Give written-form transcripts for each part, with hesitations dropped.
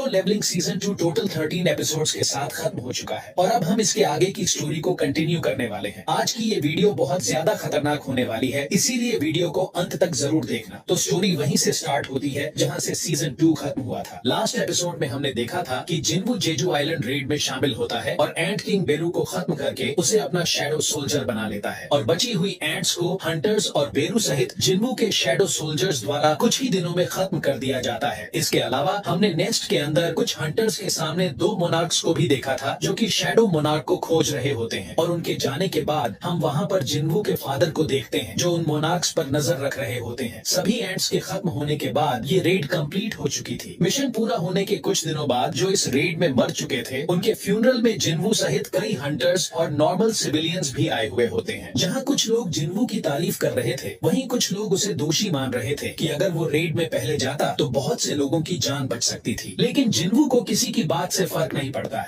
Solo Leveling season 2 total 13 episodes के साथ खत्म हो चुका है और अब हम इसके आगे की स्टोरी को कंटिन्यू करने वाले हैं। आज की ये वीडियो बहुत ज्यादा खतरनाक होने वाली है, इसीलिए वीडियो को अंत तक जरूर देखना। तो स्टोरी वहीं से स्टार्ट होती है जहां से सीजन 2 खत्म हुआ था। लास्ट एपिसोड में हमने देखा था कि जिन्वू जेजू आइलैंड रेड में शामिल होता है और एंट किंग बेरू को खत्म करके उसे अपना शैडो सोल्जर बना लेता है और बची हुई एंट्स को हंटर्स और बेरू सहित जिन्वू के शैडो सोल्जर्स द्वारा कुछ ही दिनों में खत्म कर दिया जाता है। इसके अलावा हमने नेस्ट के अंदर कुछ हंटर्स के सामने 2 मोनार्क्स को भी देखा था जो कि शैडो मोनार्क को खोज रहे होते हैं और उनके जाने के बाद हम वहां पर जिन्वू के फादर को देखते हैं जो उन मोनार्क्स पर नजर रख रहे होते हैं। सभी एंट्स के खत्म होने के बाद ये रेड कंप्लीट हो चुकी थी। मिशन पूरा होने के कुछ दिनों बाद जो इस रेड में मर चुके थे उनके फ्यूनरल में जिन्वू सहित कई हंटर्स और नॉर्मल सिविलियंस भी आए हुए होते हैं। जहाँ कुछ लोग जिन्वू की तारीफ कर रहे थे वहीं कुछ लोग उसे दोषी मान रहे थे कि अगर वो रेड में पहले जाता तो बहुत से लोगों की जान बच सकती थी। लेकिन जिन्वू को किसी की बात से फर्क नहीं पड़ता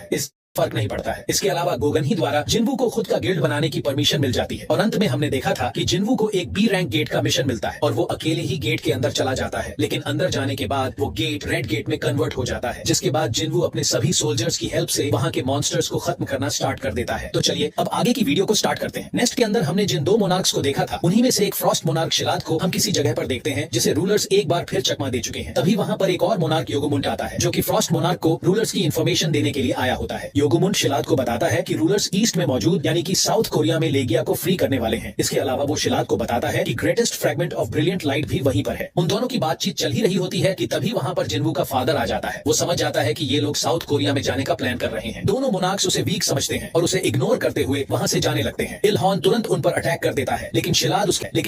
है। इसके अलावा गोगन ही द्वारा जिन्वू को खुद का गिल्ड बनाने की परमिशन मिल जाती है और अंत में हमने देखा था कि जिन्वू को एक बी रैंक गेट का मिशन मिलता है और वो अकेले ही गेट के अंदर चला जाता है। लेकिन अंदर जाने के बाद वो गेट रेड गेट में कन्वर्ट हो जाता है, जिसके बाद जिन्वू अपने सभी सोल्जर्स की हेल्प से वहां के मॉन्स्टर्स को खत्म करना स्टार्ट कर देता है। तो चलिए अब आगे की वीडियो को स्टार्ट करते हैं। नेक्स्ट के अंदर हमने जिन 2 मोनार्क्स को देखा था उन्हीं में से एक फ्रॉस्ट मोनार्क शिलाद को हम किसी जगह पर देखते हैं जिसे रूलर्स एक बार फिर चकमा दे चुके हैं। तभी वहां पर एक और मोनार्क योगुमुंड आता है जो कि फ्रॉस्ट मोनार्क को रूलर्स की इन्फॉर्मेशन देने के लिए आया होता है। योगुमुंड शिलाद को बताता है कि रूलर्स ईस्ट में मौजूद यानी कि साउथ कोरिया में लेगिया को फ्री करने वाले हैं। इसके अलावा वो शिलाद को बताता है कि greatest fragment of brilliant light भी वहीं पर है। उन दोनों की बातचीत चल ही रही होती है कि तभी वहां पर जिन्वू का फादर आ जाता है। वो समझ जाता है कि ये लोग साउथ कोरिया में जाने का प्लान कर रहे हैं। दोनों मोनार्क्स उसे वीक समझते हैं और उसे इग्नोर करते हुए वहां से जाने लगते हैं। इल्हॉन तुरंत उन पर अटैक कर देता है लेकिन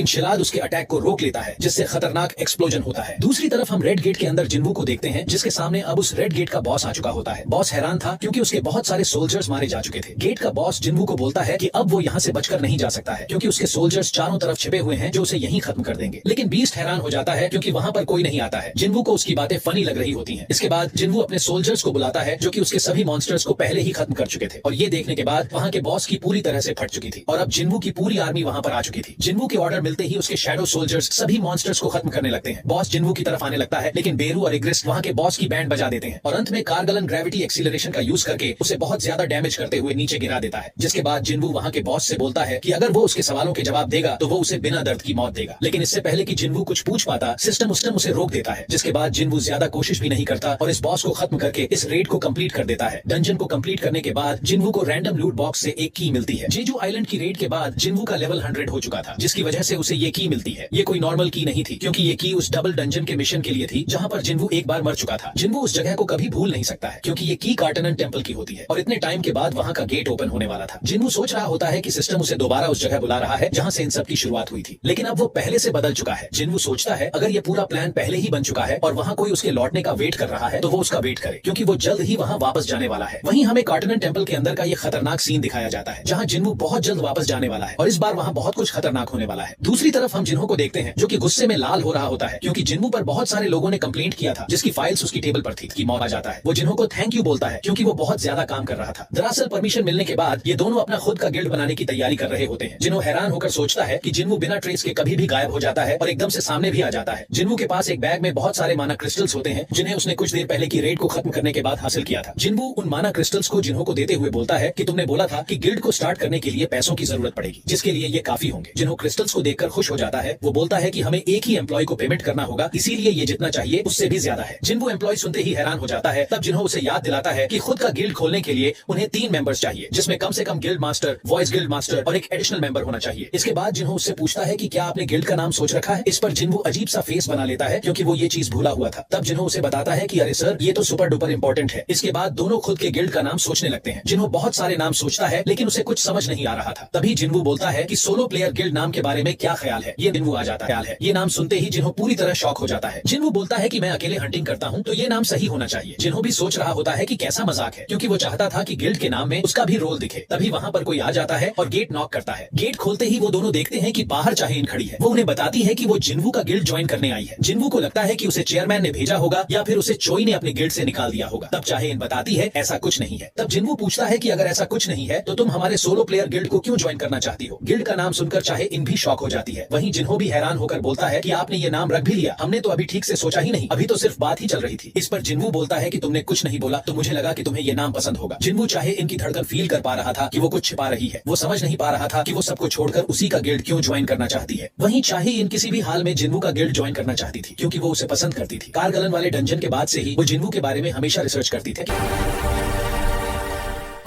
शिलाद उसके अटैक को रोक लेता है जिससे खतरनाक एक्सप्लोजन होता है। दूसरी तरफ हम रेड गेट के अंदर जिन्वू को देखते हैं जिसके सामने अब उस रेड गेट का बॉस आ चुका होता है। बॉस हैरान था क्योंकि उसके बहुत सारे सोल्जर्स मारे जा चुके थे। गेट का बॉस जिन्वू को बोलता है कि अब वो यहाँ से बचकर नहीं जा सकता है क्योंकि उसके सोल्जर्स चारों तरफ छिपे हुए हैं जो उसे यहीं खत्म कर देंगे। लेकिन बीस्ट हैरान हो जाता है क्योंकि वहां पर कोई नहीं आता है। जिन्वू को उसकी बातें फनी लग रही होती हैं। इसके बाद जिन्वू अपने सोल्जर्स को बुलाता है जो कि उसके सभी मॉन्स्टर्स को पहले ही खत्म कर चुके थे और ये देखने के बाद वहां के बॉस की पूरी तरह से फट चुकी थी और अब जिन्वू की पूरी आर्मी वहां पर आ चुकी थी। जिन्वू के ऑर्डर मिलते ही उसके शैडो सोल्जर्स सभी मॉन्स्टर्स को खत्म करने लगते हैं। बॉस जिन्वू की तरफ आने लगता है लेकिन बेरू और इग्रिस वहां के बॉस की बैंड बजा देते हैं और अंत में कार्गलन ग्रेविटी एक्सीलरेशन का यूज करके उसे बहुत ज्यादा डैमेज करते हुए नीचे गिरा देता है। जिसके बाद जिन्वू वहां के बॉस से बोलता है कि अगर वो उसके सवालों के जवाब देगा तो वो उसे बिना दर्द की मौत देगा। लेकिन इससे पहले कि जिन्वू कुछ पूछ पाता सिस्टम उसे रोक देता है। जिसके बाद जिन्वू ज्यादा कोशिश भी नहीं करता और इस बॉस को खत्म करके इस रेड को कंप्लीट कर देता है। डंजन को कंप्लीट करने के बाद जिन्वू को रैंडम लूट बॉक्स से एक की मिलती है। जेजू आइलैंड की रेड के बाद जिन्वू का लेवल 100 हो चुका था जिसकी वजह से उसे ये की मिलती है। ये कोई नॉर्मल की नहीं थी क्योंकि ये की उस डबल डंजन के मिशन के लिए थी जहां पर जिन्वू एक बार मर चुका था। जिन्वू उस जगह को कभी भूल नहीं सकता है क्योंकि ये की कार्टनन टेम्पल की होती है और इतने टाइम के बाद वहां का गेट ओपन होने वाला था। जिन्वू सोच रहा होता है कि सिस्टम उसे दोबारा उस जगह बुला रहा है जहां से इन सब की शुरुआत हुई थी, लेकिन अब वो पहले से बदल चुका है। जिन्वू सोचता है अगर ये पूरा प्लान पहले ही बन चुका है और वहां कोई उसके लौटने का वेट कर रहा है तो वो उसका वेट करे क्योंकि वो जल्द ही वहां वापस जाने वाला है। वहीं हमें कार्टनन टेम्पल के अंदर का ये खतरनाक सीन दिखाया जाता है जहां जिन्वू बहुत जल्द वापस जाने वाला है और इस बार वहां बहुत कुछ खतरनाक होने वाला है। दूसरी तरफ हम जिन्हों को देखते हैं जो कि गुस्से में लाल हो रहा होता है क्योंकि जिन्वू पर बहुत सारे लोगों ने कंप्लेंट किया था जिसकी फाइल्स उसकी टेबल पर थी कि मौत आ जाता है। वो जिन्हों को थैंक यू बोलता है क्योंकि वो बहुत ज्यादा काम कर रहा था। दरअसल परमिशन मिलने के बाद ये दोनों अपना खुद का गिल्ड बनाने की तैयारी कर रहे होते हैं। जिन्हों हैरान होकर सोचता है कि जिन्वू बिना ट्रेस के कभी भी गायब हो जाता है और एकदम से सामने भी आ जाता है। जिन्वू के पास एक बैग में बहुत सारे माना क्रिस्टल्स होते हैं जिन्हें उसने कुछ देर पहले की रेड को खत्म करने के बाद हासिल किया था। जिन्वू उन माना क्रिस्टल्स को जिन्हों को देते हुए बोलता है कि तुमने बोला था कि गिल्ड को स्टार्ट करने के लिए पैसों की जरूरत पड़ेगी जिसके लिए ये काफी होंगे। जिन्हों क्रिस्टल्स को देखकर खुश हो जाता है। वो बोलता है कि हमें एक ही एम्प्लॉय को पेमेंट करना होगा इसीलिए ये जितना चाहिए उससे भी ज्यादा है। जिन्वू एम्प्लॉय सुनते ही हैरान हो जाता है। तब जिन्हों उसे याद दिलाता है कि खुद का गिल्ड खोलने के लिए उन्हें 3 मेंबर्स चाहिए जिसमें कम से कम guild master, vice guild master और एक एडिशनल मेंबर होना चाहिए। इसके बाद जिन्हों उससे पूछता है कि क्या आपने गिल्ड का नाम सोच रखा है। इस पर जिन्वू अजीब सा फेस बना लेता है क्योंकि वो ये चीज भूला हुआ था। तब जिन्हों उसे बताता है कि अरे सर ये तो सुपर डुपर इंपॉर्टेंट है। इसके बाद दोनों खुद के गिल्ड का नाम सोचने लगते हैं। जिन्हों बहुत सारे नाम सोचता है लेकिन उसे कुछ समझ नहीं आ रहा था। तभी जिन्वू बोलता है कि सोलो प्लेयर गिल्ड नाम के बारे में क्या ख्याल है। ये जिन्वू आ जाता है। ये नाम सुनते ही जिन्हों पूरी तरह शॉक हो जाता है। जिन्वू बोलता है कि मैं अकेले हंटिंग करता हूँ तो ये नाम सही होना चाहिए। जिन्हों भी सोच रहा होता है कि कैसा मजाक है क्योंकि वो चाहता चाहता था कि गिल्ड के नाम में उसका भी रोल दिखे। तभी वहाँ पर कोई आ जाता है और गेट नॉक करता है। गेट खोलते ही वो दोनों देखते हैं कि बाहर चाहे खड़ी है। वो उन्हें बताती है कि वो जिन्वू का गिल्ड ज्वाइन करने आई है। जिन्वू को लगता है कि उसे चेयरमैन ने भेजा होगा या फिर उसे चोई ने अपने गिल्ड से निकाल दिया होगा। तब चाहे बताती है ऐसा कुछ नहीं है। तब जिन्वू पूछता है कि अगर ऐसा कुछ नहीं है तो तुम हमारे सोलो प्लेयर गिल्ड को क्यों ज्वाइन करना चाहती हो। गिल्ड का नाम सुनकर चाहे इन भी शॉक हो जाती है। वहीं जिन्हो भी हैरान होकर बोलता है कि आपने ये नाम रख भी लिया, हमने तो अभी ठीक से सोचा ही नहीं, अभी तो सिर्फ बात ही चल रही थी। इस पर जिन्वू बोलता है कि तुमने कुछ नहीं बोला तो मुझे लगा कि तुम्हें ये नाम पसंद होगा। जिन्वू चाहे इनकी धड़कन फील कर पा रहा था कि वो कुछ छिपा रही है। वो समझ नहीं पा रहा था कि वो सबको छोड़कर उसी का गिल्ड क्यों ज्वाइन करना चाहती है। वहीं चाहे इन किसी भी हाल में जिन्वू का गिल्ड ज्वाइन करना चाहती थी क्योंकि वो उसे पसंद करती थी। कारगलन वाले डंजन के बाद से ही वो जिन्वू के बारे में हमेशा रिसर्च करती थी।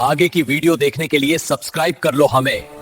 आगे की वीडियो देखने के लिए सब्सक्राइब कर लो हमें।